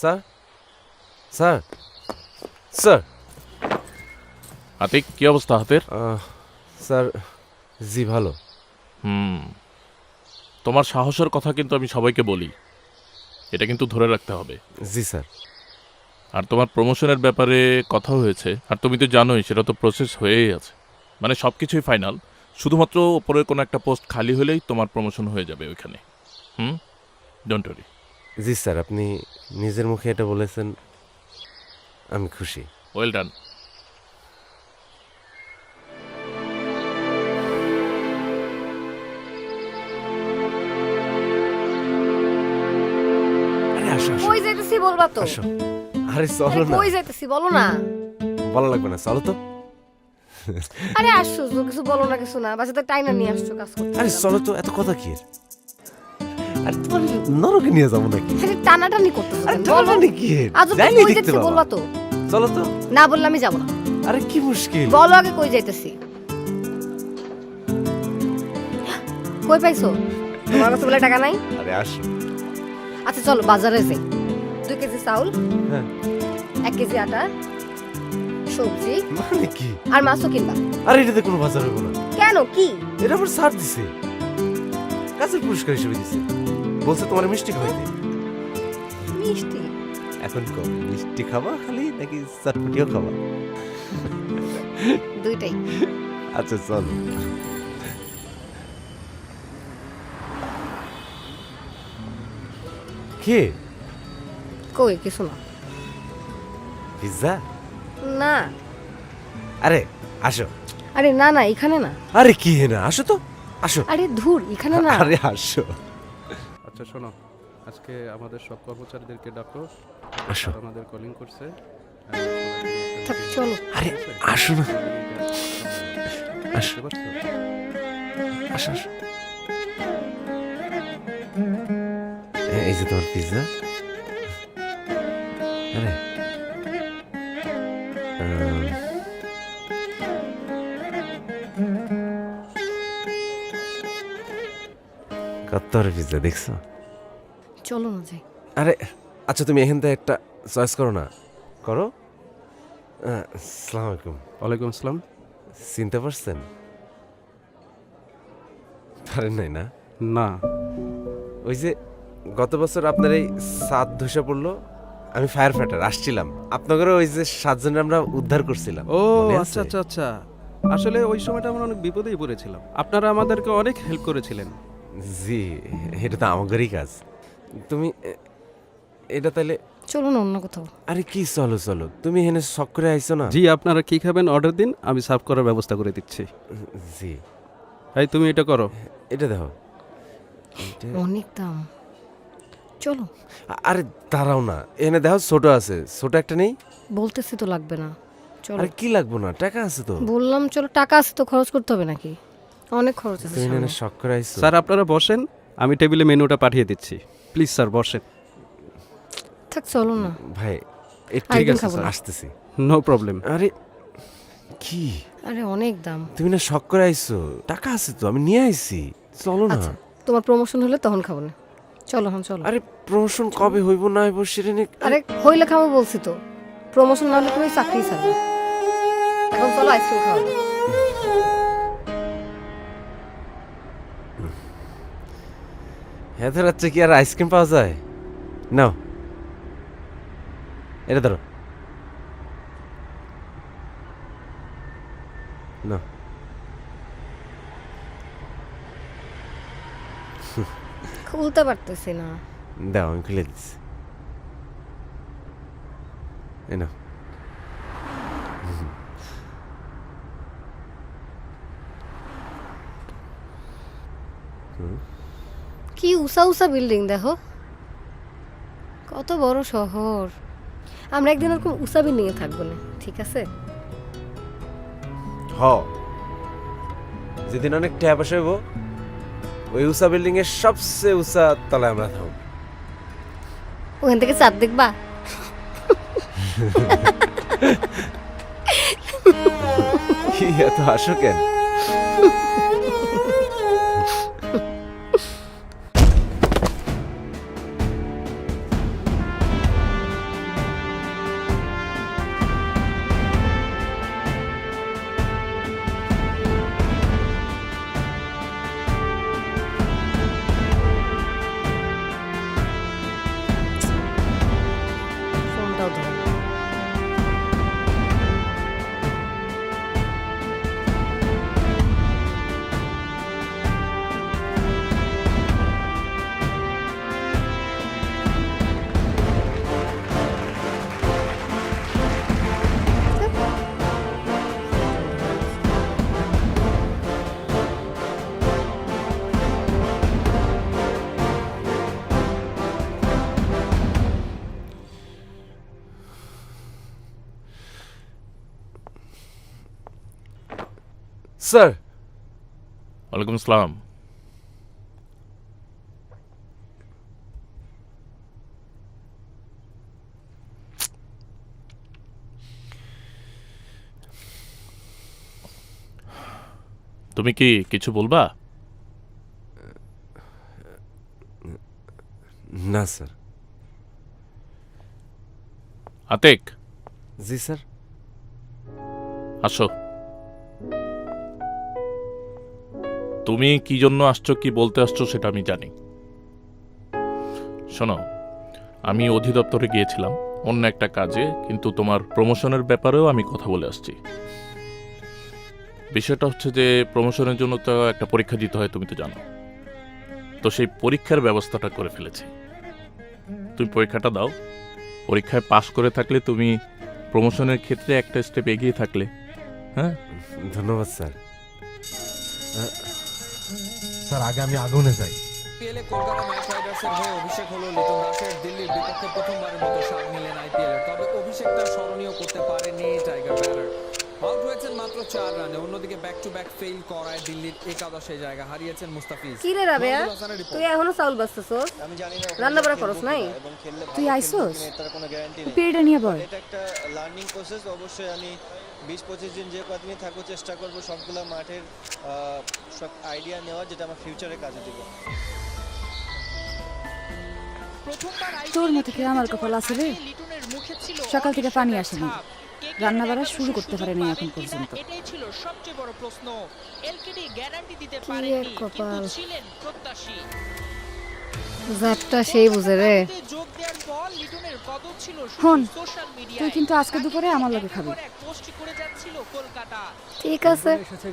Sir sir sir Atik, কি অবস্থা হাতের? স্যার জি ভালো। তোমার সাহসের কথা কিন্তু আমি সবাইকে বলি, এটা কিন্তু ধরে রাখতে হবে। জি স্যার। আর তোমার প্রমোশনের ব্যাপারে কথা হয়েছে, আর তুমি তো জানোই সেটা তো প্রসেস হয়েই আছে, মানে সব কিছুই ফাইনাল। শুধুমাত্র ওপরের কোনো একটা পোস্ট খালি হলেই তোমার প্রমোশন হয়ে যাবে ওইখানে। Don't worry. জি স্যার, আপনি নিজের মুখে এটা বলেছেন, আমি খুশি। Well done. আরে আসো আসো কই যাইতেছি বলবা তো? আসো। আরে চলো আরে না, কই যাইতেছি বলো না। ভালো লাগবে না, চলো তো। আরে আসছো তো, কিছু বলো না, কিছু না, বাসাতে টাইনা নিয়ে আসছো কাজ করতে। আরে চলো তো, এত কথা কি? আরে তোমার নরকে নিয়ে যাবো নাকি? আরে টানাটানি করতেছো আরে কেন? বলো টানাটানি কি? আজ যাইলে কই দেখতে যাইতেছি পাবা। বলবা তো? চলো তো। না বললে আমি যাব না। আরে কি মুশকিল? বলো আগে কই যাইতেছি। কই পাইছো? তোমার কাছে বলে টাকা নাই? আরে আসো। আচ্ছা চলো বাজারে যাই। 2 কেজি চাউল, হ্যাঁ 1 কেজি আটা, সবজি মানে কি? আর মাছও কিনবা। আরে এটাতে কোনো বাজার হবো না। কেন কি? এটা আমার স্যার দিছে, কাজের পুরস্কার হিসেবে দিছে। বলছে তোমার মিষ্টি খাওয়াইতে। মিষ্টি? এখন কম মিষ্টি খাবা খালি নাকি চটপটিও খাবা? দুইটাই। আচ্ছা চলো। কে? কই কিছু না। পিজ্জা? না আরে আসো। আরে না না, এখানে না। আরে কি হে না, আসো তো, আসো। আরে ধুর, এখানে না। আরে আসো আচ্ছা শোনো, আজকে আমাদের সব কর্মচারীদেরকে ডাকো, আসো। আর আমাদের কলিং করছে। থাক, চলো। আরে আসো না, আসো বুঝতে পারছো? আসো আসো। এই যে তোমার পিজ্জা। আরে কত পিজ্জা দেখছো? চলো না যাই। আরে আচ্ছা, তুমি এখান থেকে একটা চয়েস করো না। করো। আসসালামু আলাইকুম। ওয়ালাইকুম আসসালাম। চিনতে পারছেন? পারেন নাই না? না, ওই যে গত বছর আপনার এই ছাদ ধসে পড়লো, আমি ফায়ার ফাইটার আসছিলাম আপনাদের, ওই যে 7 জনের আমরা উদ্ধার করছিলাম। ও মনে আছে? আচ্ছা আচ্ছা আচ্ছা, আসলে ওই সময়টা আমরা অনেক বিপদেই পড়েছিলাম, আপনারা আমাদেরকে অনেক হেল্প করেছিলেন। জি, এটা তো আমাদেরই কাজ। তুমি এটা তাহলে। চলো না অন্য কোথাও। আরে কি চলো চলো, তুমি এখানে শখ করে আইছো না? জি, আপনারা কি খাবেন অর্ডার দিন, আমি সার্ভ করার ব্যবস্থা করে দিচ্ছি। জি, এই তুমি এটা করো। এটা দেখো। অনেক দাম। চলো। আরে দাঁড়াও না, এখানে দেখো ছোট আছে, ছোট একটা নেই? বলতেছি তো লাগবে না, চলো। আরে কি লাগবো না, টাকা আছে তো। বললাম চলো, টাকা আছে তো, খরচ করতে হবে নাকি? অনেক খরচ আছে তুমি সামনে। এখানে শখ করে আইছো। স্যার আপনারা বসেন, আমি টেবিলে মেনুটা পাঠিয়ে দিচ্ছি। প্লিজ স্যার বসেন। থাক চলো না। ভাই ঠিক আরেকদিন আছে খাবো স্যার, না। আসতেছি। No problem. আরে কি, আরে অনেক দাম। তুমি না শখ করে আইছো, টাকা আছে তো, আমি নিয়ে আইছি, চলো না। আচ্ছা তোমার প্রমোশন হলে তখন খাবো না। চলো হ্যাঁ চলো। আরে প্রমোশন কবে হইব না হইব সেটা নিয়ে। আরে হইলে খাবো বলছি তো, প্রমোশন না হলে তুমি চাকরি ছাড়বে। এখন চলো আইসক্রিম খাওয়া। এত রাত্রে কি আর আইসক্রিম পাওয়া যায়? নাও এটা ধরো, নাও। খুলতে পারতেছি না। দাও আমি খুলে দিচ্ছি, এই নাও। কি উষা উষা বিল্ডিং দেখো, কত বড় শহর। আমরা একদিন ওরকম উষা বিল্ডিং এ থাকবো না, ঠিক আছে? হ, যেদিন অনেক টাকা পয়সা হইব, ওই উষা বিল্ডিং এর সবচেয়ে উষা তলায় আমরা থাকবো। ওখান থেকে চাঁদ দেখবা। কি এত হাসো কেন? স্যার। ওয়ালাইকুম আসসালাম। তুমি কি কিছু বলবা? না স্যার। আতিক, জি স্যার। আসো। তুমি কি জন্য আসছো, কি বলতে আসছো সেটা আমি জানি। শোনো, আমি অধিদপ্তরে গিয়েছিলাম অন্য একটা কাজে, কিন্তু তোমার প্রমোশনের ব্যাপারেও আমি কথা বলে আসছি। বিষয়টা হচ্ছে যে প্রমোশনের জন্য তো একটা পরীক্ষা দিতে হয়, তুমি তো জানো। তো সেই পরীক্ষার ব্যবস্থাটা করে ফেলেছি। তুমি পরীক্ষাটা দাও, পরীক্ষায় পাশ করে থাকলে তুমি প্রমোশনের ক্ষেত্রে একটা স্টেপ এগিয়ে থাকলে। হ্যাঁ, ধন্যবাদ স্যার। স্যার আগে আমি আগুনে যাই। আইপিএলে কলকাতা নাইট রাইডার্সের হয়ে অভিষেক হলো লিটন দাসের। দিল্লির বিপক্ষে প্রথমবারের মতো স্বাদ নিলেন আইপিএলে, তবে অভিষেকটা স্মরণীয় করতে পারেনি টাইগার ব্যাটার। আউট হয়েছেন মাত্র 4 রানে। অন্যদিকে ব্যাক টু ব্যাক ফেইল করায় দিল্লির একাদশে জায়গা হারিয়েছেন মুস্তাফিজ। কি রে রাবেয়া, তুই এখনো চাউল বাজতেছস? রান্না বাড়া করস নাই? তুই আইসোস পেড়ে নিয়ে বল। এটা একটা লার্নিং প্রসেস। অবশ্যই আমি 20-25 দিন যে কদিনই থাকবো চেষ্টা করব সবগুলো মাঠের সব আইডিয়া নেওয়ার, যেটা আমার ফিউচারে কাজে দেবে। তোর মতো কি আমার কপাল আছে রে? সকাল থেকে পানি আসেনি, রান্না বাড়া শুরু করতে পারেনি এখন পর্যন্ত। এটাই ছিল সবচেয়ে বড় প্রশ্ন। এলকেডি গ্যারান্টি দিতে কি পারেনি, এক কপাল। কিন্তু ছিলেন প্রত্যাশী। জাতটা সেই বুঝে রে। যোগ দেওয়ার পর লিটনের কদর ছিল হন, সোশ্যাল মিডিয়ায়। তুই কিন্তু আজকে দুপুরে আমার লগে খাবি। পোস্ট করে যাচ্ছিল কলকাতা। ঠিক আছে,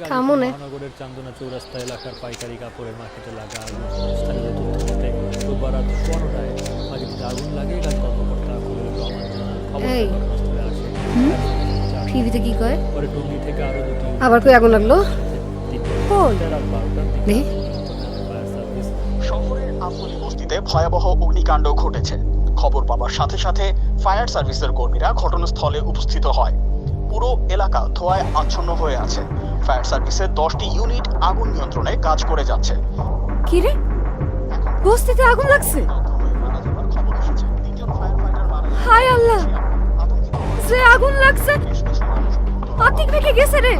খামো নে। মহানগরের চান্দনা চৌরাস্তা এলাকার পাইকারি কাপড়ের মার্কেটে লাগা আগুন। স্থানীয় তথ্য মতে রোববার রাত 11টায় মার্কেটে আগুন লাগে। কাজ কর্মকর্তা খবরের রহমান জানান খবর এই। হুম? ঘটনাস্থলে আসে। টিভিতে কি কয়? পরে টঙ্গী থেকে আরো দুটি আবার কই আগুন লাগলো? কই? রাত 12টার দিকে দেখি। ফায়ার সার্ভিস শহরের আমতলী বস্তিতে ভয়াবহ অগ্নিকাণ্ড ঘটেছে। খবর পাওয়ার সাথে সাথে ফায়ার সার্ভিসের কর্মীরা ঘটনাস্থলে উপস্থিত হয়। পুরো এলাকা ধোঁয়ায় আচ্ছন্ন হয়ে আছে। ফায়ার সার্ভিসের 10টি ইউনিট আগুন নিয়ন্ত্রণে কাজ করে যাচ্ছে। কি রে, বস্তিতে আগুন লাগছে? মারা যাওয়ার খবর এসেছে। 3জন ফায়ার ফাইটার মারা গেছে। হায় আল্লাহ, আতঙ্কিত যে আগুন লাগছে বেশ কিছু মানুষ গুরুতর আতিক ভেঙে গেছে রে।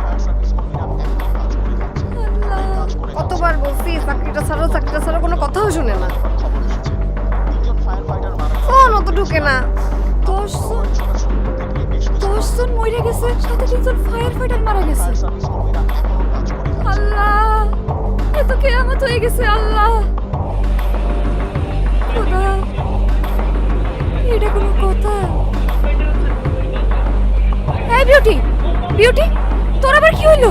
ফায়ার সার্ভিস কর্মীরা এখনো কাজ করে যাচ্ছে। কাজ করে যাচ্ছে। কতবার বলছি চাকরিটা ছাড়ো, কোনো কথাও শুনে না। খবর এসেছে 3জন ফায়ার ফাইটার মারা গেছে। ফোন অত ঢুকে না। 10জন ছোটাছুটি থেকে বেশ কিছু 10জন মরে গেছে, সাথে 3জন ফায়ার ফাইটার মারা গেছে। ফায়ার সার্ভিস কর্মীরা এখনো কাজ করে যাচ্ছে। আল্লাহ, এ তো কিয়ামত হয়ে গেছে। আল্লাহ, খোদা, এটা কোনো কথা? এই বিউটি, তোর আবার কি হইলো?